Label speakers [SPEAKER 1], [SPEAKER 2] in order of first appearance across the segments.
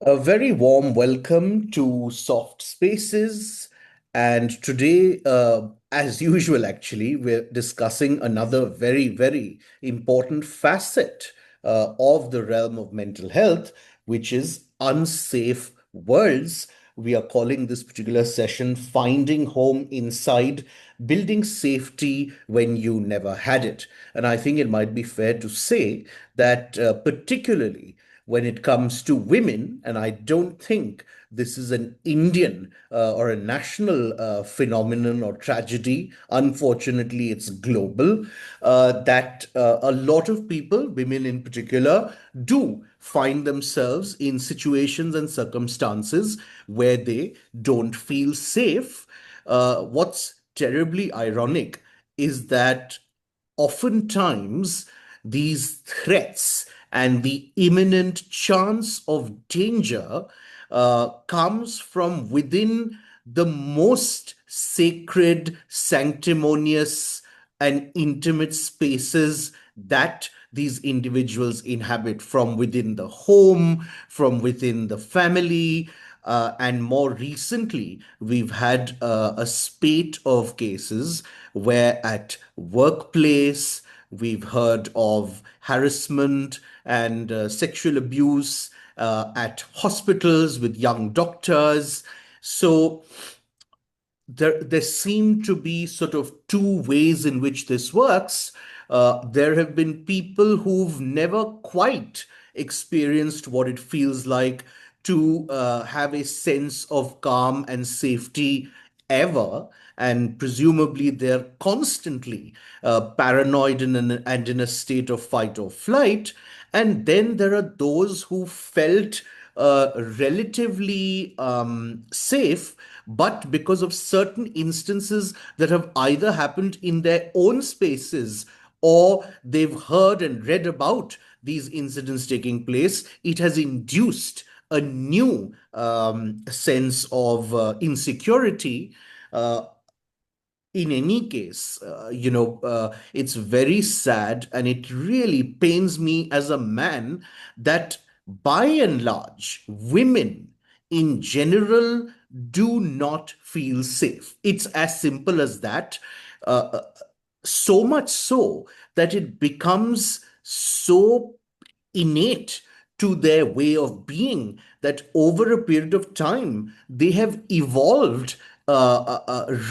[SPEAKER 1] A very warm welcome to Soft Spaces. And today, as usual, actually, we're discussing another very important facet of the realm of mental health, which is unsafe worlds. We are calling this particular session Finding Home Inside, Building Safety When You Never Had It. And I think it might be fair to say that, particularly when it comes to women, and I don't think this is an Indian or a national phenomenon or tragedy. Unfortunately, it's global. That a lot of people, women in particular, do find themselves in situations and circumstances where they don't feel safe. What's terribly ironic is that oftentimes these threats and the imminent chance of danger comes from within the most sacred, sanctimonious, and intimate spaces that these individuals inhabit, from within the home, from within the family. And more recently, we've had a spate of cases where at workplace, we've heard of harassment and sexual abuse at hospitals with young doctors. So there seem to be sort of two ways in which this works. There have been people who've never quite experienced what it feels like to have a sense of calm and safety ever. And presumably they're constantly paranoid and in a state of fight or flight. And then there are those who felt relatively safe, but because of certain instances that have either happened in their own spaces or they've heard and read about these incidents taking place, it has induced a new sense of insecurity. Uh, in any case, it's very sad and it really pains me as a man that by and large, women in general do not feel safe. It's as simple as that. Uh, so much so that it becomes so innate to their way of being that over a period of time they have evolved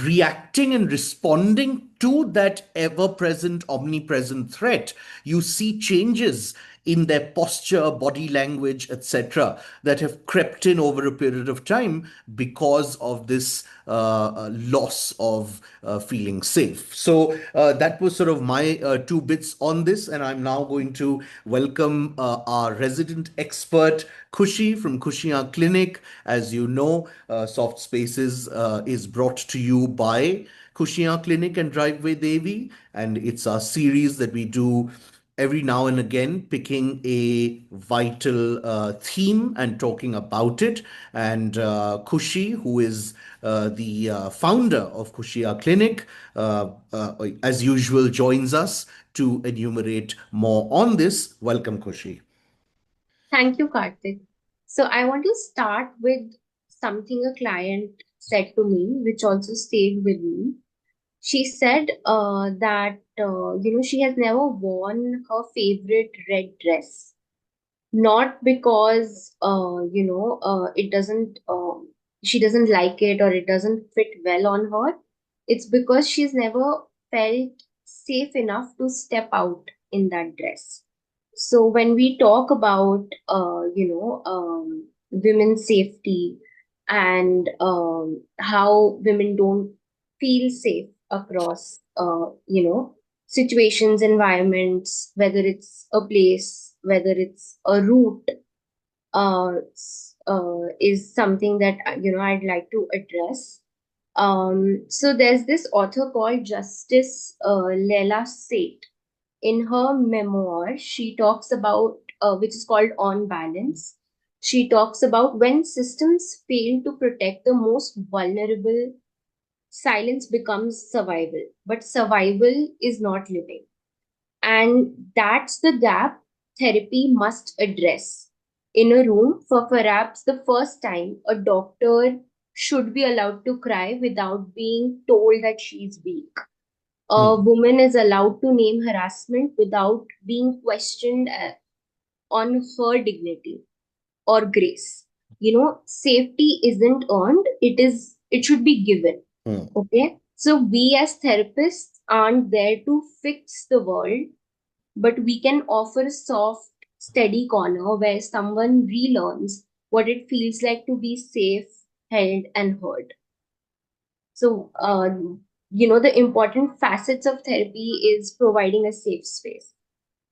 [SPEAKER 1] reacting and responding to that ever present, omnipresent threat. You see changes in their posture, body language, etc., that have crept in over a period of time because of this loss of feeling safe. So that was sort of my two bits on this, and I'm now going to welcome our resident expert, Khushi from Khushiyaan Clinic. As you know, Soft Spaces is brought to you by Khushiyaan Clinic and Driveway Devi, and it's our series that we do every now and again, picking a vital theme and talking about it. And Khushi, who is the founder of Khushiyaan Clinic, as usual, joins us to enumerate more on this. Welcome, Khushi.
[SPEAKER 2] Thank you, Karthik. So I want to start with something a client said to me, which also stayed with me. She said that she has never worn her favorite red dress, not because it doesn't she doesn't like it or it doesn't fit well on her. It's because she's never felt safe enough to step out in that dress. So when we talk about women's safety and how women don't feel safe across situations, environments, whether it's a place, whether it's a route, is something that I'd like to address. So there's this author called Justice Leila Seth. In her memoir, she talks about, which is called On Balance. She talks about when systems fail to protect the most vulnerable, silence becomes survival. But survival is not living. And that's the gap therapy must address. in a room for perhaps the first time, a doctor should be allowed to cry without being told that she's weak. A
[SPEAKER 1] Hmm.
[SPEAKER 2] woman is allowed to name harassment without being questioned on her dignity or grace. Safety isn't earned, it should be given.
[SPEAKER 1] Hmm.
[SPEAKER 2] Okay. So we as therapists aren't there to fix the world, but we can offer a soft, steady corner where someone relearns what it feels like to be safe, held, and heard. So, the important facets of therapy is providing a safe space,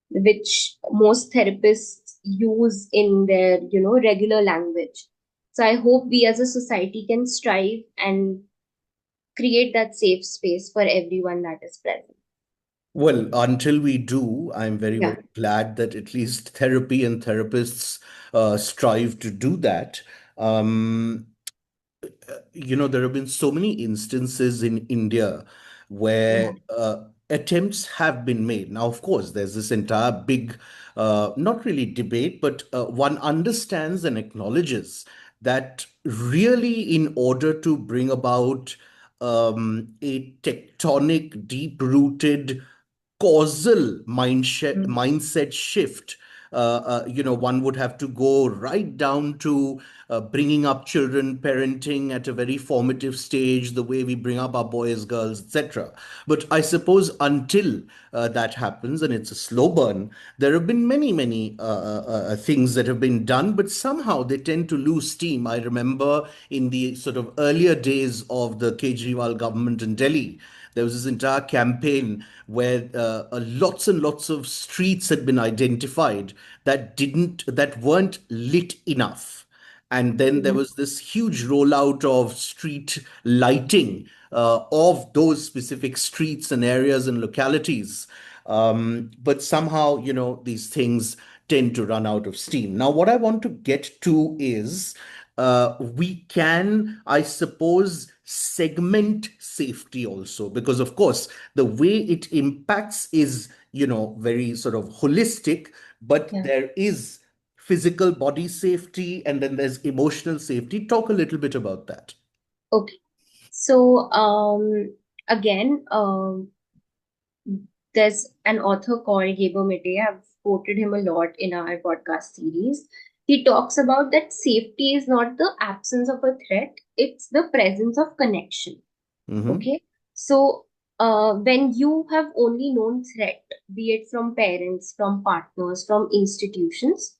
[SPEAKER 2] which most therapists use in their, regular language. So I hope we as a society can strive and create that safe space for everyone that is present.
[SPEAKER 1] Well, until we do, I'm very,
[SPEAKER 2] Yeah.
[SPEAKER 1] very glad that at least therapy and therapists strive to do that. Um, there have been so many instances in India
[SPEAKER 2] Yeah.
[SPEAKER 1] where attempts have been made. Now, of course, there's this entire big, not really debate, but one understands and acknowledges that really, in order to bring about a tectonic, deep rooted causal
[SPEAKER 2] Mm.
[SPEAKER 1] mindset shift. One would have to go right down to bringing up children, parenting at a very formative stage, the way we bring up our boys, girls, etc. But I suppose until that happens, and it's a slow burn, there have been many, many things that have been done, but somehow they tend to lose steam. I remember in the sort of earlier days of the Kejriwal government in Delhi, there was this entire campaign where lots and lots of streets had been identified that weren't lit enough. And then there
[SPEAKER 2] Yeah.
[SPEAKER 1] was this huge rollout of street lighting of those specific streets and areas and localities. But somehow, these things tend to run out of steam. Now, what I want to get to is we can, I suppose, segment safety also, because, of course, the way it impacts is, very sort of holistic, but
[SPEAKER 2] Yeah.
[SPEAKER 1] there is physical body safety and then there's emotional safety. Talk a little bit about that.
[SPEAKER 2] Okay. So, again, there's an author called Gabo Mete. I've quoted him a lot in our podcast series. He talks about that safety is not the absence of a threat, it's the presence of connection.
[SPEAKER 1] Mm-hmm.
[SPEAKER 2] Okay. So, when you have only known threat, be it from parents, from partners, from institutions,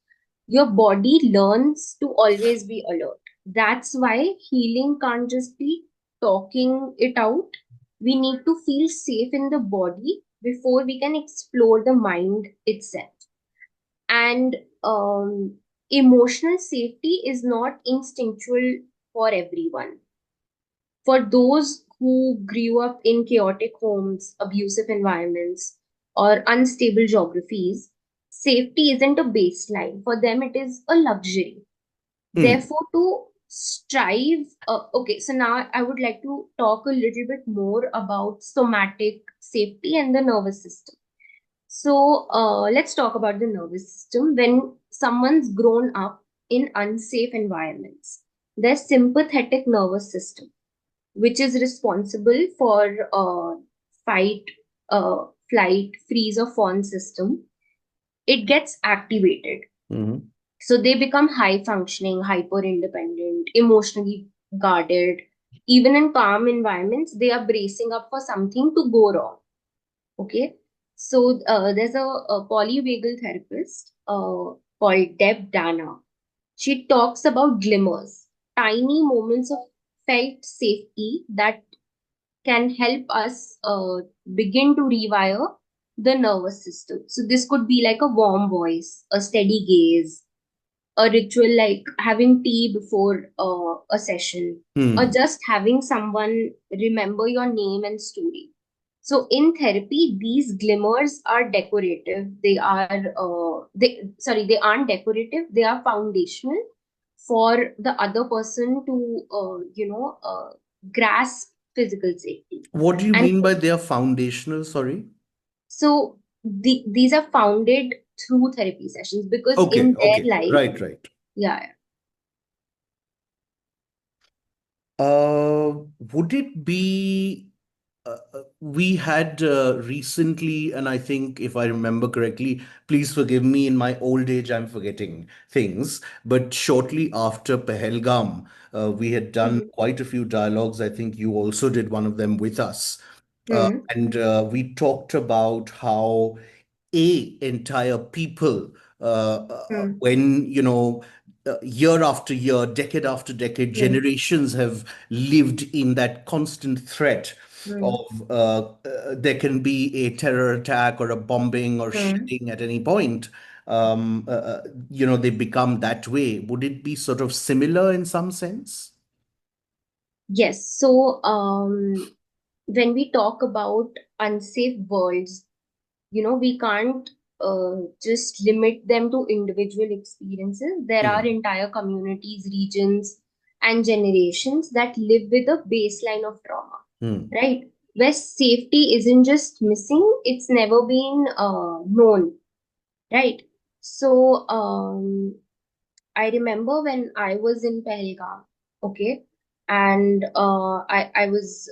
[SPEAKER 2] your body learns to always be alert. That's why healing can't just be talking it out. We need to feel safe in the body before we can explore the mind itself. And emotional safety is not instinctual for everyone. For those who grew up in chaotic homes, abusive environments, or unstable geographies, safety isn't a baseline. For them, it is a luxury.
[SPEAKER 1] Mm.
[SPEAKER 2] Therefore, to strive, okay, so now I would like to talk a little bit more about somatic safety and the nervous system. So, let's talk about the nervous system. When someone's grown up in unsafe environments, their sympathetic nervous system, which is responsible for fight, flight, freeze, or fawn system, it gets activated.
[SPEAKER 1] Mm-hmm.
[SPEAKER 2] So they become high functioning, hyper independent, emotionally guarded. Even in calm environments, they are bracing up for something to go wrong. Okay. So there's a polyvagal therapist called Deb Dana. She talks about glimmers, tiny moments of felt safety that can help us begin to rewire the nervous system. So this could be like a warm voice, a steady gaze, a ritual like having tea before a session, or
[SPEAKER 1] Mm.
[SPEAKER 2] just having someone remember your name and story. So in therapy, these glimmers are decorative. They aren't decorative. They are foundational for the other person to, grasp physical safety.
[SPEAKER 1] What do you
[SPEAKER 2] And
[SPEAKER 1] mean by they are foundational? Sorry.
[SPEAKER 2] so these are founded. through therapy sessions, because
[SPEAKER 1] Okay,
[SPEAKER 2] in
[SPEAKER 1] okay,
[SPEAKER 2] their life,
[SPEAKER 1] right, right.
[SPEAKER 2] yeah.
[SPEAKER 1] Uh, would it be we had recently, and I think if I remember correctly, please forgive me, in my old age, I'm forgetting things, but shortly after Pahalgam, we had done
[SPEAKER 2] Hmm.
[SPEAKER 1] quite a few dialogues. I think you also did one of them with us.
[SPEAKER 2] Hmm.
[SPEAKER 1] And we talked about how entire people
[SPEAKER 2] Hmm.
[SPEAKER 1] when year after year, decade after decade,
[SPEAKER 2] Hmm.
[SPEAKER 1] generations have lived in that constant threat
[SPEAKER 2] Hmm.
[SPEAKER 1] of there can be a terror attack or a bombing or
[SPEAKER 2] Hmm.
[SPEAKER 1] shelling at any point. They become that way. Would it be sort of similar in some sense?
[SPEAKER 2] Yes. So, when we talk about unsafe worlds, we can't just limit them to individual experiences. There are
[SPEAKER 1] Hmm.
[SPEAKER 2] entire communities, regions, and generations that live with a baseline of trauma,
[SPEAKER 1] Hmm.
[SPEAKER 2] right? Where safety isn't just missing, it's never been known, right? So, I remember when I was in Pahalgam, okay, and I was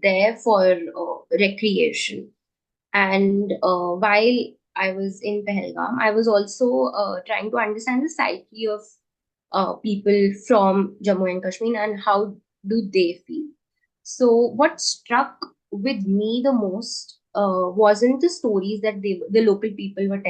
[SPEAKER 2] there for recreation. And while I was in Pahalgam, I was also trying to understand the psyche of people from Jammu and Kashmir and how do they feel. So, what struck with me the most wasn't the stories that the local people were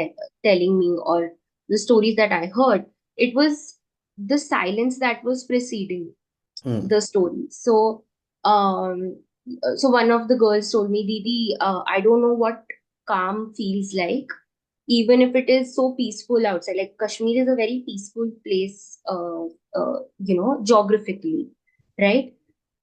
[SPEAKER 2] telling me, or the stories that I heard. It was the silence that was preceding
[SPEAKER 1] Hmm.
[SPEAKER 2] the story. So one of the girls told me, Didi, I don't know what calm feels like, even if it is so peaceful outside. Like Kashmir is a very peaceful place, geographically, right?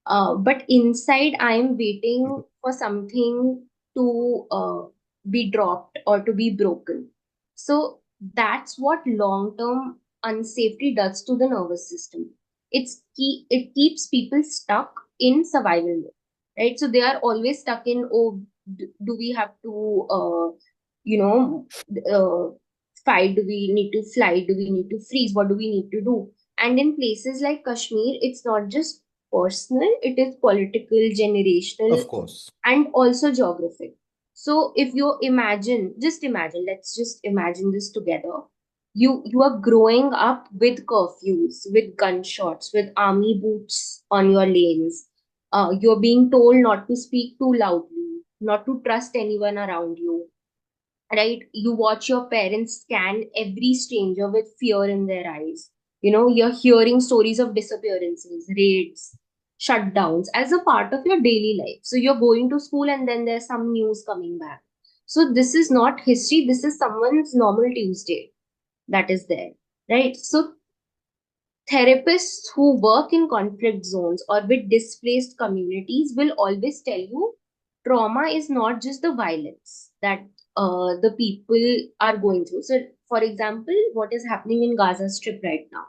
[SPEAKER 2] But inside, I am waiting for something to be dropped or to be broken. So that's what long-term unsafety does to the nervous system. It keeps people stuck in survival mode, right? So they are always stuck in, oh, do we have to, you know, fight? Do we need to fly? Do we need to freeze? What do we need to do? And in places like Kashmir, it's not just personal, it is political, generational,
[SPEAKER 1] Of course.
[SPEAKER 2] and also geographic. So if you imagine, just imagine, let's just imagine this together. You are growing up with curfews, with gunshots, with army boots on your lanes. You're being told not to speak too loudly, not to trust anyone around you, right? You watch your parents scan every stranger with fear in their eyes. You're hearing stories of disappearances, raids, shutdowns as a part of your daily life. So you're going to school and then there's some news coming back. So this is not history, this is someone's normal Tuesday that is there, right? So therapists who work in conflict zones or with displaced communities will always tell you trauma is not just the violence that the people are going through. So, for example, what is happening in Gaza Strip right now,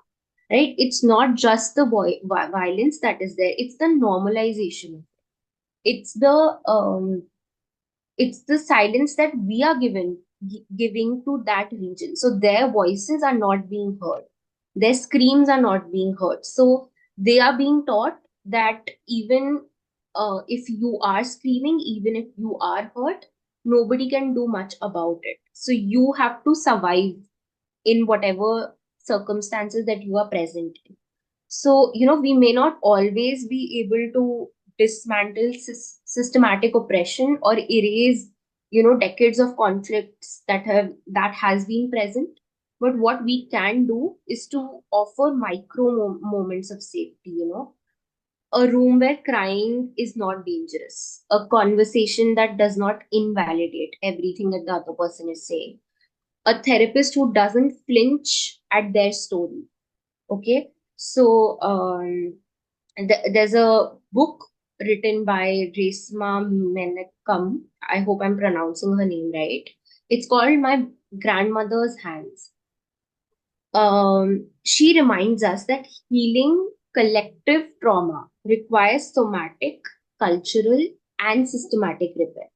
[SPEAKER 2] right? It's not just the violence that is there, it's the normalization. It's the silence that we are giving to that region. So their voices are not being heard, their screams are not being heard. So they are being taught that even if you are screaming, even if you are hurt, nobody can do much about it. So you have to survive in whatever circumstances that you are present in. So, we may not always be able to dismantle systematic oppression or erase, decades of conflicts that has been present. But what we can do is to offer micro moments of safety, a room where crying is not dangerous, a conversation that does not invalidate everything that the other person is saying, a therapist who doesn't flinch at their story. Okay. So, there's a book written by Resma Menakam. I hope I'm pronouncing her name right. It's called My Grandmother's Hands. She reminds us that healing collective trauma requires somatic, cultural, and systematic repair.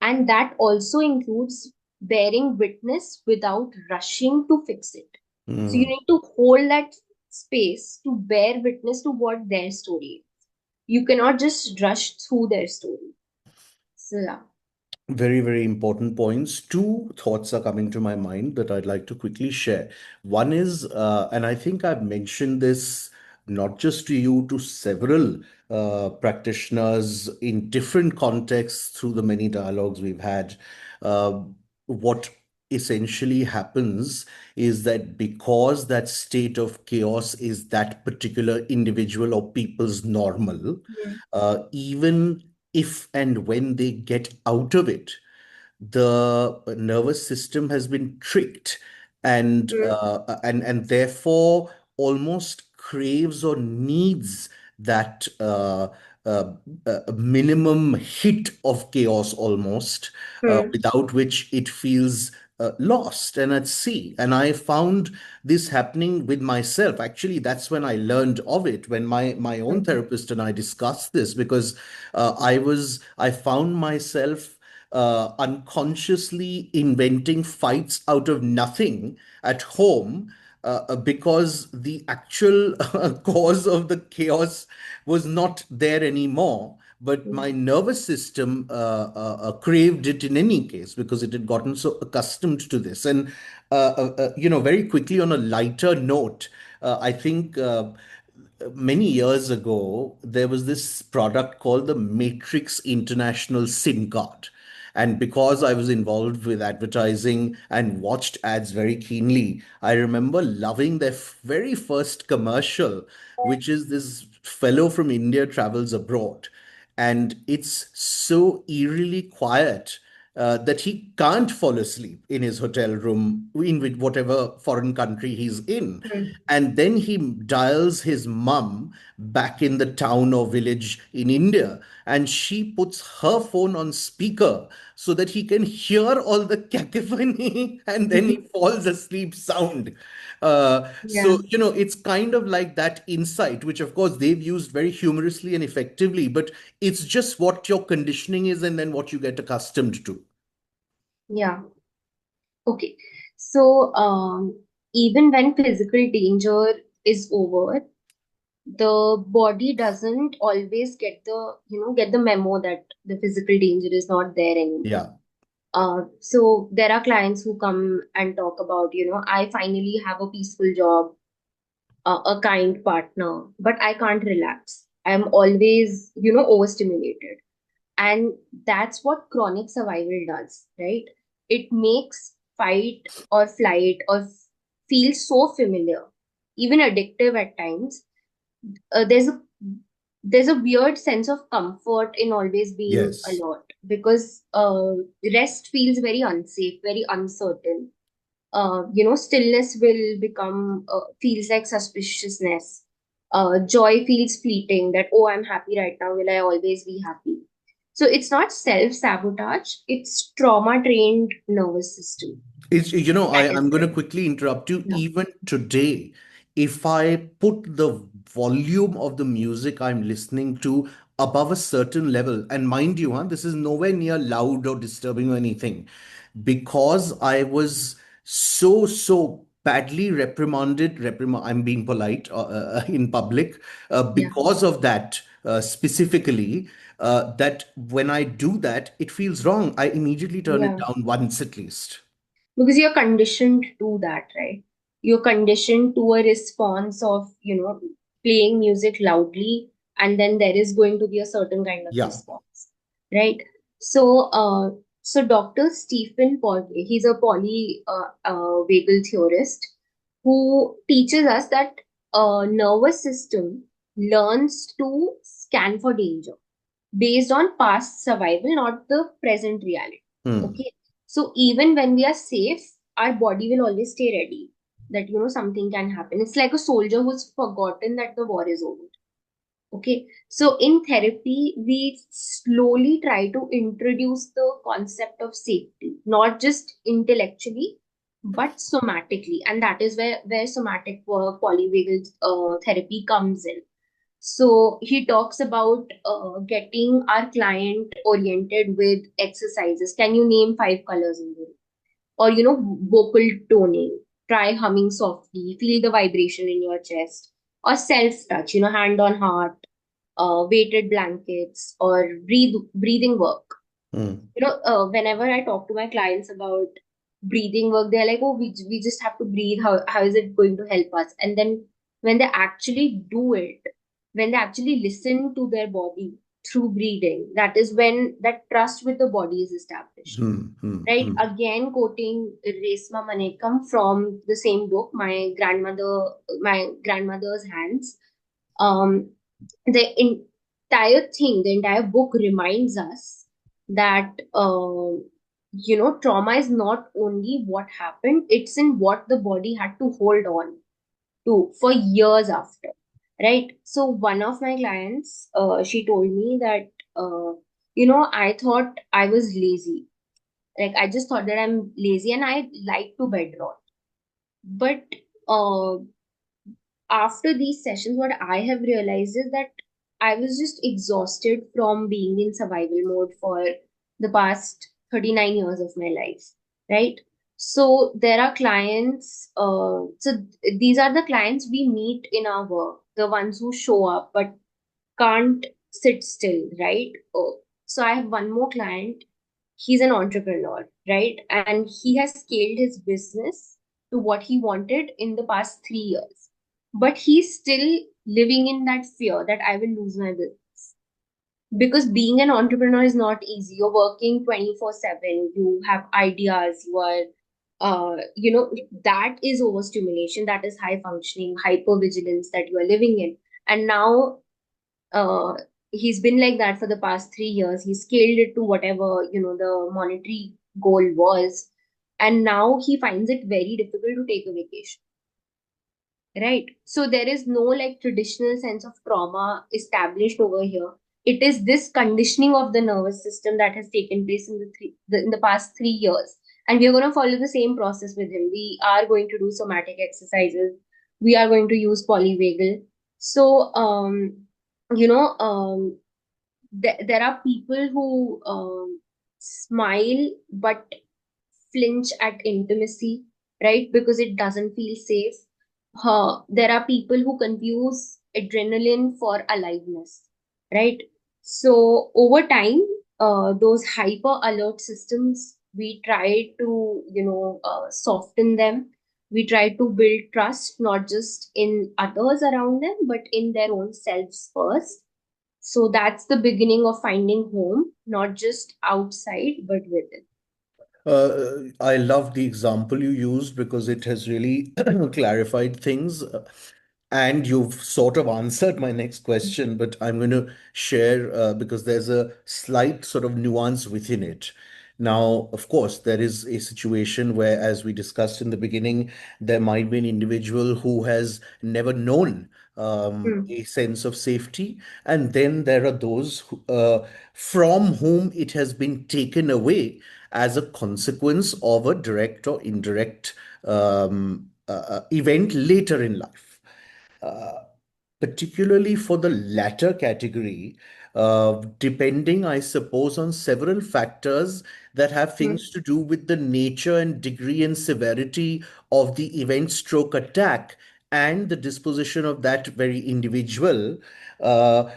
[SPEAKER 2] And that also includes bearing witness without rushing to fix it. So you
[SPEAKER 1] Mm.
[SPEAKER 2] need to hold that space to bear witness to what their story is. You cannot just rush through their story. So yeah.
[SPEAKER 1] Very, very important points. Two thoughts are coming to my mind that I'd like to quickly share. One is, and I think I've mentioned this not just to you, to several practitioners in different contexts through the many dialogues we've had. Uh, what essentially happens is that because that state of chaos is that particular individual or people's normal,
[SPEAKER 2] Mm,
[SPEAKER 1] even if and when they get out of it, the nervous system has been tricked
[SPEAKER 2] mm,
[SPEAKER 1] and therefore almost craves or needs that minimum hit of chaos almost,
[SPEAKER 2] mm,
[SPEAKER 1] without which it feels lost and at sea. And I found this happening with myself. Actually, that's when I learned of it, when my own
[SPEAKER 2] mm,
[SPEAKER 1] therapist and I discussed this, because I found myself unconsciously inventing fights out of nothing at home, because the actual cause of the chaos was not there anymore. But
[SPEAKER 2] mm,
[SPEAKER 1] my nervous system craved it in any case because it had gotten so accustomed to this. And, very quickly on a lighter note, I think many years ago, there was this product called the Matrix International SIM card. And because I was involved with advertising and watched ads very keenly, I remember loving their very first commercial, which is this fellow from India travels abroad. And it's so eerily quiet that he can't fall asleep in his hotel room in whatever foreign country he's in.
[SPEAKER 2] mm,
[SPEAKER 1] And then he dials his mum back in the town or village in India, and she puts her phone on speaker so that he can hear all the cacophony and then he
[SPEAKER 2] mm.
[SPEAKER 1] falls asleep sound.
[SPEAKER 2] Yeah,
[SPEAKER 1] It's kind of like that insight, which of course they've used very humorously and effectively, but it's just what your conditioning is and then what you get accustomed to.
[SPEAKER 2] yeah. Okay. So, even when physical danger is over, the body doesn't always get the memo that the physical danger is not there anymore.
[SPEAKER 1] Yeah.
[SPEAKER 2] So there are clients who come and talk about, I finally have a peaceful job, a kind partner, but I can't relax. I'm always, overstimulated. And that's what chronic survival does, right? It makes fight or flight or feel so familiar, even addictive at times. There's a weird sense of comfort in always being
[SPEAKER 1] Yes.
[SPEAKER 2] alert because rest feels very unsafe, very uncertain. Stillness will become feels like suspiciousness. Joy feels fleeting. That, oh, I'm happy right now. Will I always be happy? So it's not self sabotage. It's trauma trained nervous system. That is
[SPEAKER 1] I'm going to
[SPEAKER 2] there.
[SPEAKER 1] quickly interrupt you.
[SPEAKER 2] Yeah.
[SPEAKER 1] Even today, if I put the volume of the music I'm listening to above a certain level, and mind you, this is nowhere near loud or disturbing or anything, because I was so badly I'm being polite, in public,
[SPEAKER 2] Yeah.
[SPEAKER 1] because of that, specifically, that when I do that, it feels wrong. I immediately turn it
[SPEAKER 2] Yeah.
[SPEAKER 1] down once at least.
[SPEAKER 2] Because you're conditioned to that, right? You're conditioned to a response of, playing music loudly, and then there is going to be a certain kind of
[SPEAKER 1] Yeah.
[SPEAKER 2] response, right? So uh so Dr. Stephen Paul, he's a polyvagal theorist who teaches us that nervous system learns to scan for danger based on past survival, not the present reality.
[SPEAKER 1] Hmm.
[SPEAKER 2] Okay. So even when we are safe, our body will always stay ready that, something can happen. It's like a soldier who's forgotten that the war is over. Okay. So in therapy, we slowly try to introduce the concept of safety, not just intellectually, but somatically. And that is where somatic work, polyvagal therapy comes in. So he talks about getting our client oriented with exercises. Can you name 5 colors in the room? or vocal toning. Try humming softly, feel the vibration in your chest, or self touch, hand on heart, weighted blankets, or breathing work.
[SPEAKER 1] Mm,
[SPEAKER 2] Whenever I talk to my clients about breathing work, they're like, oh, we just have to breathe. How is it going to help us? And then when they actually do it, when they actually listen to their body through breathing, that is when that trust with the body is established.
[SPEAKER 1] mm, mm,
[SPEAKER 2] Right?
[SPEAKER 1] mm,
[SPEAKER 2] Again, quoting Resma Manekam from the same book, my grandmother's hands. Um, the the entire book reminds us that trauma is not only what happened; it's in what the body had to hold on to for years after. Right. So one of my clients, she told me that, I thought I was lazy. Like I just thought that I'm lazy and I like to bed rot. But uh, after these sessions, what I have realized is that I was just exhausted from being in survival mode for the past 39 years of my life, right? So there are clients, these are the clients we meet in our work, the ones who show up but can't sit still, right? Oh, so I have one more client. He's an entrepreneur, right? And he has scaled his business to what he wanted in the past 3 years. But he's still living in that fear that I will lose my business. Because being an entrepreneur is not easy. You're working 24/7, you have ideas, that is overstimulation, that is high functioning, hypervigilance that you are living in. And now uh, he's been like that for the past 3 years. He scaled it to whatever the monetary goal was, and now he finds it very difficult to take a vacation. Right. So there is no like traditional sense of trauma established over here. It is this conditioning of the nervous system that has taken place in in the past 3 years, and we are going to follow the same process with him. We are going to do somatic exercises. We are going to use polyvagal. So, there are people who smile but flinch at intimacy, right? Because it doesn't feel safe. There are people who confuse adrenaline for aliveness, right? So over time, those hyper alert systems, we try to, soften them. We try to build trust, not just in others around them, but in their own selves first. So that's the beginning of finding home, not just outside, but within.
[SPEAKER 1] I love the example you used because it has really clarified things. And you've sort of answered my next question, but I'm going to share because there's a slight sort of nuance within it. Now, of course, there is a situation where, as we discussed in the beginning, there might be an individual who has never known
[SPEAKER 2] Hmm.
[SPEAKER 1] a sense of safety. And then there are those from whom it has been taken away as a consequence of a direct or indirect event later in life. Particularly for the latter category, depending, I suppose, on several factors that have
[SPEAKER 2] Hmm.
[SPEAKER 1] things to do with the nature and degree and severity of the event stroke attack and the disposition of that very individual, uh,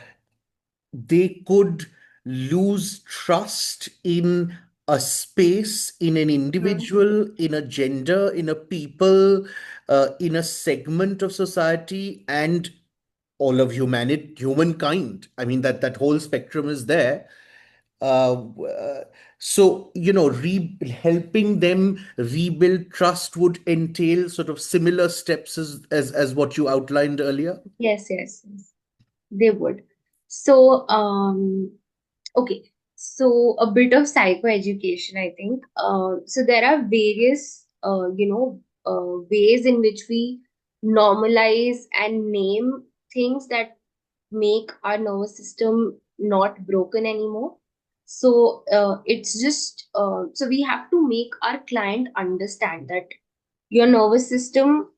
[SPEAKER 1] they could lose trust in a space, in an
[SPEAKER 2] Hmm.
[SPEAKER 1] individual, in a gender, in a people, in a segment of society, and all of humankind. I mean, that whole spectrum is there. So, helping them rebuild trust would entail sort of similar steps as what you outlined earlier.
[SPEAKER 2] Yes, yes, yes, they would. So, okay. So a bit of psychoeducation, I think. So there are various, ways in which we normalize and name things that make our nervous system not broken anymore. So so we have to make our client understand that your nervous system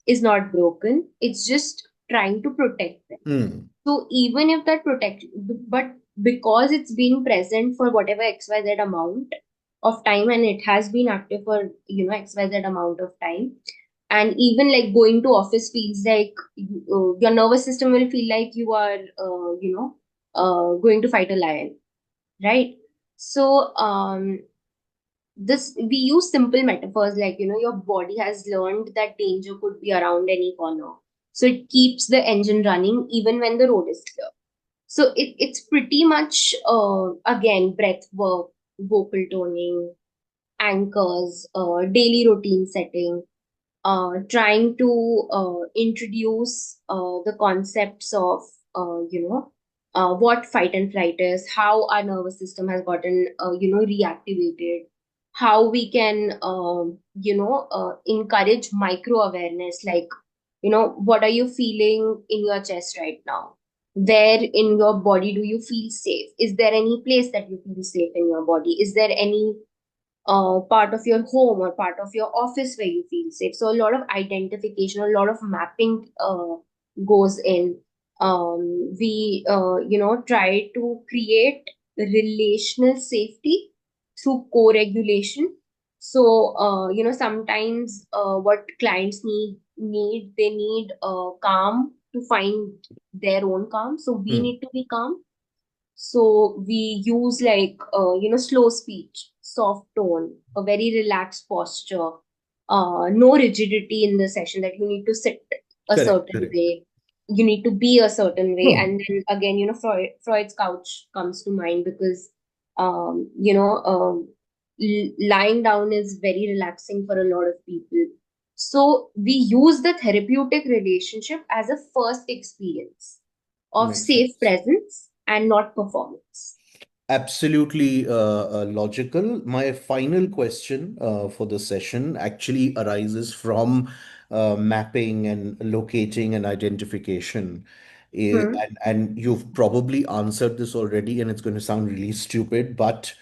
[SPEAKER 2] is not broken. It's just trying to protect them.
[SPEAKER 1] Hmm.
[SPEAKER 2] So even if that protect, but because it's been present for whatever XYZ amount, of time and it has been active for XYZ amount of time. And even like going to office feels like your nervous system will feel like you are going to fight a lion, right? So this we use simple metaphors like your body has learned that danger could be around any corner, so it keeps the engine running even when the road is clear. So it's pretty much again breath work, vocal toning, anchors, daily routine setting, trying to introduce the concepts of what fight and flight is, how our nervous system has gotten reactivated, how we can encourage micro awareness, like what are you feeling in your chest right now? Where in your body do you feel safe? Is there any place that you feel safe in your body? Is there any part of your home or part of your office where you feel safe? So a lot of identification, a lot of mapping goes in. We try to create relational safety through co-regulation. So sometimes what clients need they need calm to find their own calm. So we
[SPEAKER 1] Hmm.
[SPEAKER 2] need to be calm, so we use like slow speech, soft tone, a very relaxed posture, no rigidity in the session that you need to sit a
[SPEAKER 1] Correct,
[SPEAKER 2] certain
[SPEAKER 1] correct.
[SPEAKER 2] way, you need to be a certain way,
[SPEAKER 1] No,
[SPEAKER 2] and then again Freud's couch comes to mind because lying down is very relaxing for a lot of people. So we use the therapeutic relationship as a first experience of
[SPEAKER 1] makes
[SPEAKER 2] safe
[SPEAKER 1] sense.
[SPEAKER 2] presence and not performance.
[SPEAKER 1] Absolutely logical. My final question for the session actually arises from mapping and locating and identification.
[SPEAKER 2] Hmm.
[SPEAKER 1] And you've probably answered this already, and it's going to sound really stupid, but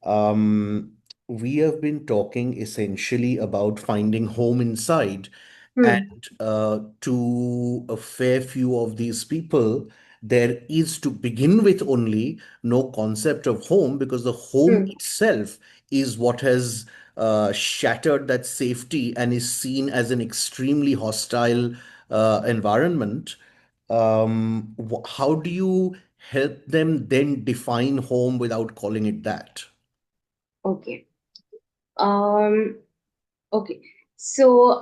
[SPEAKER 1] um, we have been talking essentially about finding home inside.
[SPEAKER 2] Hmm.
[SPEAKER 1] And to a fair few of these people, there is to begin with only no concept of home, because the home
[SPEAKER 2] Hmm.
[SPEAKER 1] itself is what has shattered that safety and is seen as an extremely hostile environment. How do you help them then define home without calling it that?
[SPEAKER 2] Okay. Um, okay. So,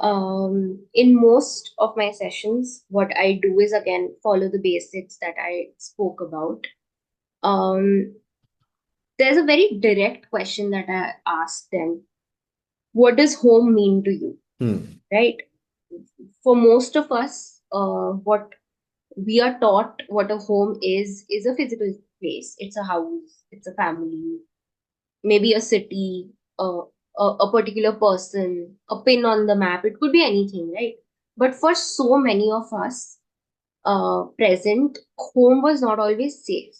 [SPEAKER 2] in most of my sessions, what I do is again follow the basics that I spoke about. Um, there's a very direct question that I ask them. What does home mean to you?
[SPEAKER 1] Hmm.
[SPEAKER 2] Right? For most of us, what we are taught what a home is a physical place. It's a house, it's a family, maybe a city, a particular person, a pin on the map. It could be anything, right? But for so many of us, present, home was not always safe.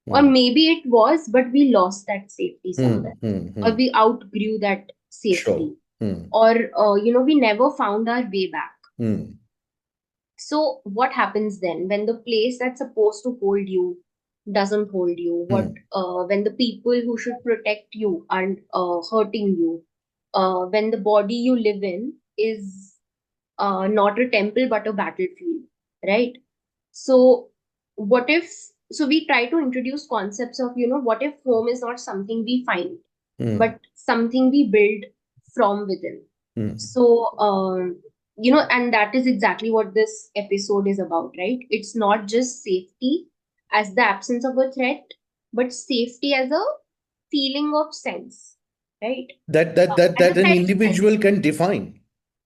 [SPEAKER 2] Or
[SPEAKER 1] Hmm.
[SPEAKER 2] maybe it was, but we lost that safety
[SPEAKER 1] Hmm.
[SPEAKER 2] somewhere.
[SPEAKER 1] Hmm.
[SPEAKER 2] Or
[SPEAKER 1] Hmm.
[SPEAKER 2] we outgrew that
[SPEAKER 1] Sure.
[SPEAKER 2] safety.
[SPEAKER 1] Hmm.
[SPEAKER 2] Or, we never found our way back.
[SPEAKER 1] Hmm.
[SPEAKER 2] So what happens then when the place that's supposed to hold you doesn't hold you? What
[SPEAKER 1] Hmm.
[SPEAKER 2] when the people who should protect you are hurting you? When the body you live in is not a temple but a battlefield, right? So what if? So we try to introduce concepts of what if home is not something we find,
[SPEAKER 1] Hmm.
[SPEAKER 2] but something we build from within.
[SPEAKER 1] Hmm.
[SPEAKER 2] So, and that is exactly what this episode is about, right? It's not just safety as the absence of a threat, but safety as a feeling of sense, right? As a
[SPEAKER 1] That an
[SPEAKER 2] sense of sense.
[SPEAKER 1] individual can define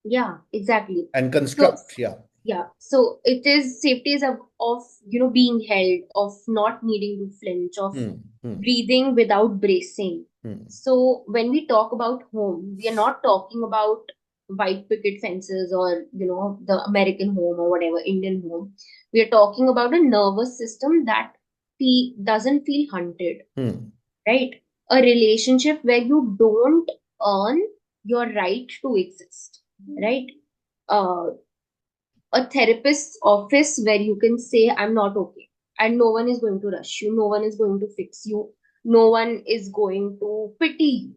[SPEAKER 2] Yeah, exactly.
[SPEAKER 1] and
[SPEAKER 2] So,
[SPEAKER 1] construct. Yeah.
[SPEAKER 2] yeah, so it is safety is of being held, of not needing to flinch, of
[SPEAKER 1] Hmm. Hmm.
[SPEAKER 2] breathing without bracing.
[SPEAKER 1] Hmm.
[SPEAKER 2] So when we talk about home, we are not talking about white picket fences or the American home or whatever Indian home. We are talking about a nervous system that doesn't feel hunted,
[SPEAKER 1] Hmm.
[SPEAKER 2] right? A relationship where you don't earn your right to exist, right? Uh, a therapist's office where you can say, I'm not okay. And no one is going to rush you, no one is going to fix you, no one is going to pity you.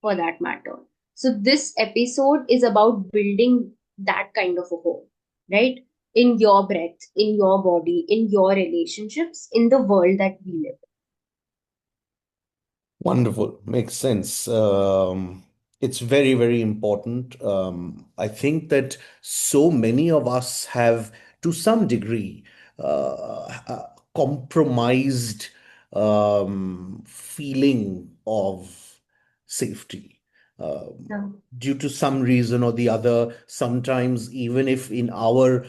[SPEAKER 2] for that matter. So this episode is about building that kind of a home, right? In your breath, in your body, in your relationships, in the world that we live
[SPEAKER 1] Wonderful. Makes sense. It's very, very important. I think that so many of us have, to some degree, compromised feeling of safety. Due to some reason or the other, sometimes even if in our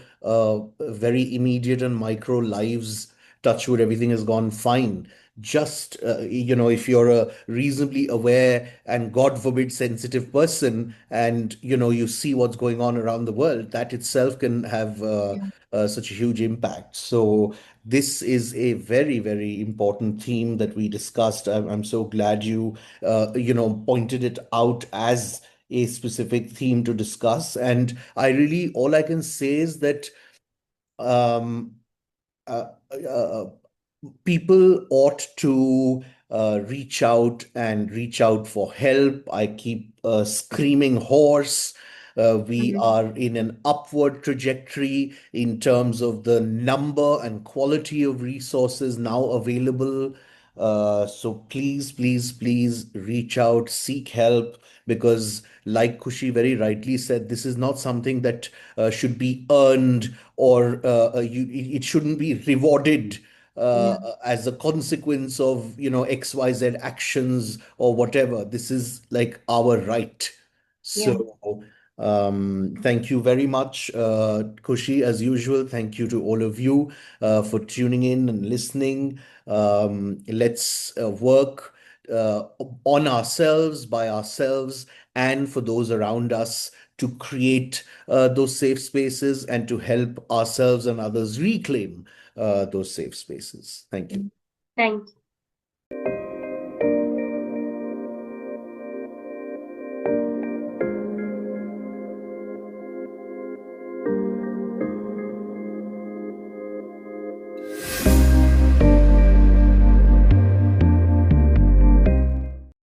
[SPEAKER 1] very immediate and micro lives, touch wood, everything has gone fine. Just if you're a reasonably aware and, God forbid, sensitive person, and you see what's going on around the world, that itself can have
[SPEAKER 2] Yeah.
[SPEAKER 1] such a huge impact. So this is a very, very important theme that we discussed. I'm so glad you pointed it out as a specific theme to discuss. And I really, all I can say is that um, uh, uh, people ought to reach out for help. I keep screaming hoarse. We
[SPEAKER 2] Mhm.
[SPEAKER 1] are in an upward trajectory in terms of the number and quality of resources now available. So please, please, please reach out, seek help, because, like Kushi very rightly said, this is not something that should be earned, or it shouldn't be rewarded
[SPEAKER 2] Yeah.
[SPEAKER 1] as a consequence of XYZ actions or whatever. This is like our right.
[SPEAKER 2] Yeah.
[SPEAKER 1] So thank you very much, Kushi, as usual. Thank you to all of you for tuning in and listening. Let's work uh, on ourselves, by ourselves, and for those around us, to create those safe spaces and to help ourselves and others reclaim those safe spaces. Thank you.
[SPEAKER 2] Thank you.